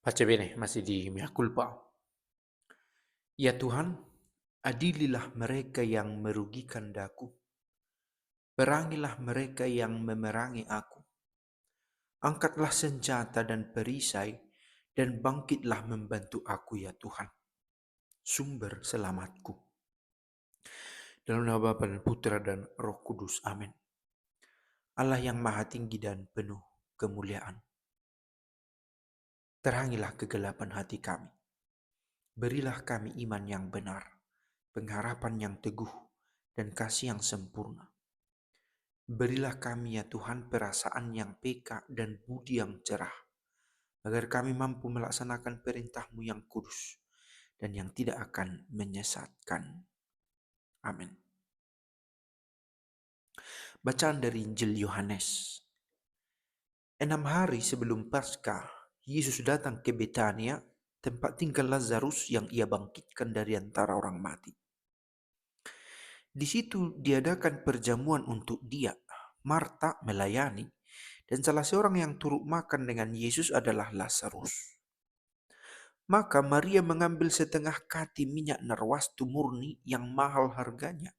Pace bene, masih di mea culpa. Ya Tuhan, adililah mereka yang merugikan daku. Perangilah mereka yang memerangi aku. Angkatlah senjata dan perisai, dan bangkitlah membantu aku ya Tuhan, sumber selamatku. Dalam nama Bapa dan Putra dan Roh Kudus. Amin. Allah yang maha tinggi dan penuh kemuliaan, terangilah kegelapan hati kami. Berilah kami iman yang benar, pengharapan yang teguh, dan kasih yang sempurna. Berilah kami ya Tuhan perasaan yang peka dan budi yang cerah, agar kami mampu melaksanakan perintah-Mu yang kudus dan yang tidak akan menyesatkan. Amin. Bacaan dari Injil Yohanes. 6 hari sebelum Paskah, Yesus datang ke Betania, tempat tinggal Lazarus yang ia bangkitkan dari antara orang mati. Di situ diadakan perjamuan untuk dia. Marta melayani, dan salah seorang yang turut makan dengan Yesus adalah Lazarus. Maka Maria mengambil setengah kati minyak narwastu murni yang mahal harganya,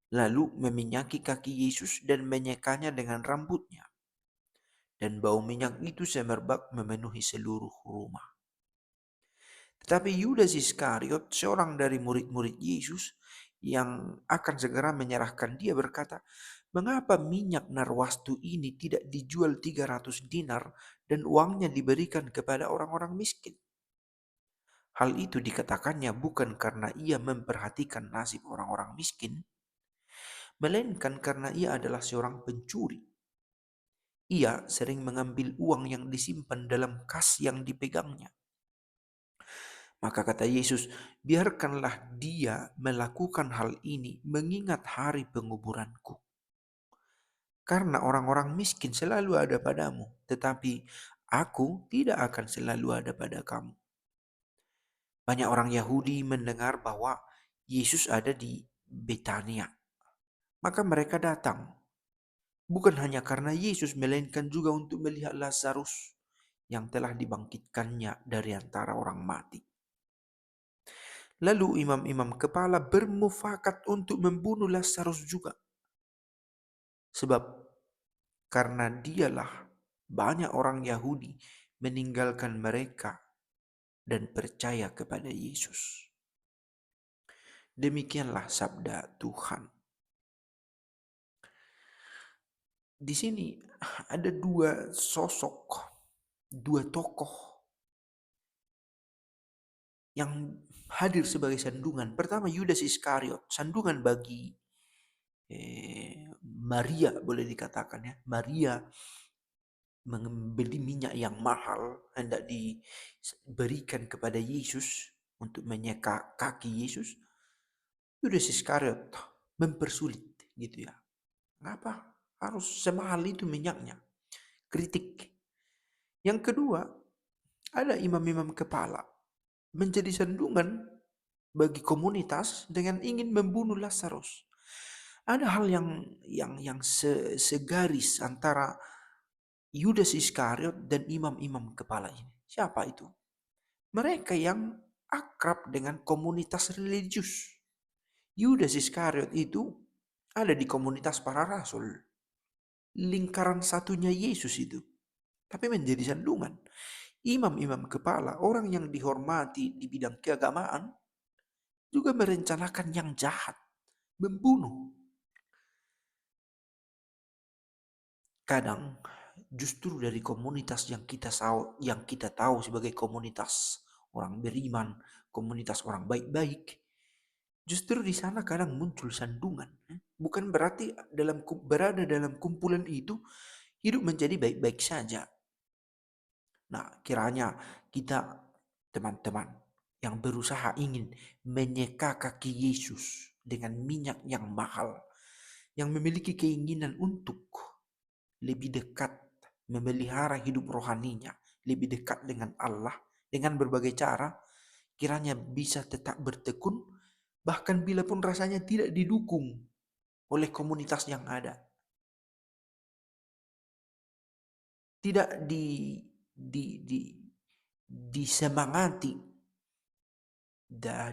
lalu meminyaki kaki Yesus dan menyekanya dengan rambutnya. Dan bau minyak itu semerbak memenuhi seluruh rumah. Tetapi Yudas Iskariot, seorang dari murid-murid Yesus yang akan segera menyerahkan dia, berkata, "Mengapa minyak narwastu ini tidak dijual 300 dinar dan uangnya diberikan kepada orang-orang miskin?" Hal itu dikatakannya bukan karena ia memperhatikan nasib orang-orang miskin, melainkan karena ia adalah seorang pencuri. Ia sering mengambil uang yang disimpan dalam kas yang dipegangnya. Maka kata Yesus, "Biarkanlah dia melakukan hal ini mengingat hari penguburanku. Karena orang-orang miskin selalu ada padamu, tetapi aku tidak akan selalu ada pada kamu." Banyak orang Yahudi mendengar bahwa Yesus ada di Betania. Maka mereka datang, bukan hanya karena Yesus, melainkan juga untuk melihat Lazarus yang telah dibangkitkannya dari antara orang mati. Lalu imam-imam kepala bermufakat untuk membunuh Lazarus juga. Sebab karena dialah banyak orang Yahudi meninggalkan mereka dan percaya kepada Yesus. Demikianlah sabda Tuhan. Di sini ada dua sosok, dua tokoh yang hadir sebagai sandungan. Pertama, Yudas Iskariot, sandungan bagi Maria, boleh dikatakan ya. Maria membeli minyak yang mahal, hendak diberikan kepada Yesus untuk menyeka kaki Yesus. Yudas Iskariot mempersulit gitu ya. Kenapa harus semahal itu minyaknya? Kritik. Yang kedua, ada imam-imam kepala menjadi sandungan bagi komunitas dengan ingin membunuh Lazarus. Ada hal yang segaris antara Yudas Iskariot dan imam-imam kepala ini. Siapa itu? Mereka yang akrab dengan komunitas religius. Yudas Iskariot itu ada di komunitas para rasul, lingkaran satunya Yesus itu, tapi menjadi sandungan. Imam-imam kepala, orang yang dihormati di bidang keagamaan, juga merencanakan yang jahat, membunuh. Kadang justru dari komunitas yang kita tahu sebagai komunitas orang beriman, komunitas orang baik-baik, justru di sana kadang muncul sandungan. Bukan berarti berada dalam kumpulan itu hidup menjadi baik-baik saja. Nah, kiranya kita, teman-teman, yang berusaha ingin menyeka kaki Yesus dengan minyak yang mahal, yang memiliki keinginan untuk lebih dekat memelihara hidup rohaninya, lebih dekat dengan Allah dengan berbagai cara, kiranya bisa tetap bertekun bahkan bila pun rasanya tidak didukung oleh komunitas yang ada. Tidak disemangati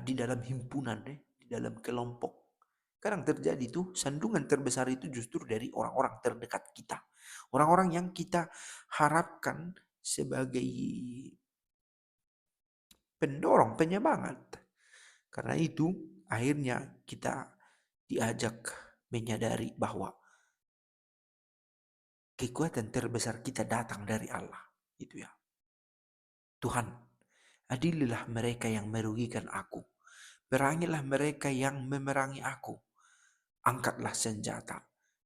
di dalam himpunan, di dalam kelompok. Kadang terjadi tuh sandungan terbesar itu justru dari orang-orang terdekat kita. Orang-orang yang kita harapkan sebagai pendorong, penyemangat. Karena itu akhirnya kita diajak menyadari bahwa kekuatan terbesar kita datang dari Allah. Itu ya. Tuhan, adililah mereka yang merugikan aku. Perangilah mereka yang memerangi aku. Angkatlah senjata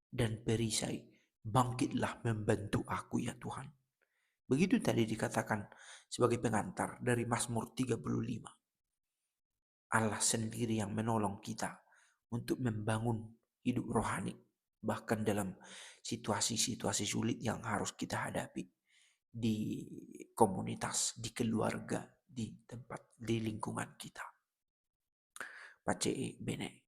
dan perisai. Bangkitlah membantu aku ya Tuhan. Begitu tadi dikatakan sebagai pengantar dari Mazmur 35. Allah sendiri yang menolong kita untuk membangun hidup rohani. Bahkan dalam situasi-situasi sulit yang harus kita hadapi. Di komunitas, di keluarga, di tempat, di lingkungan kita. Pace bene.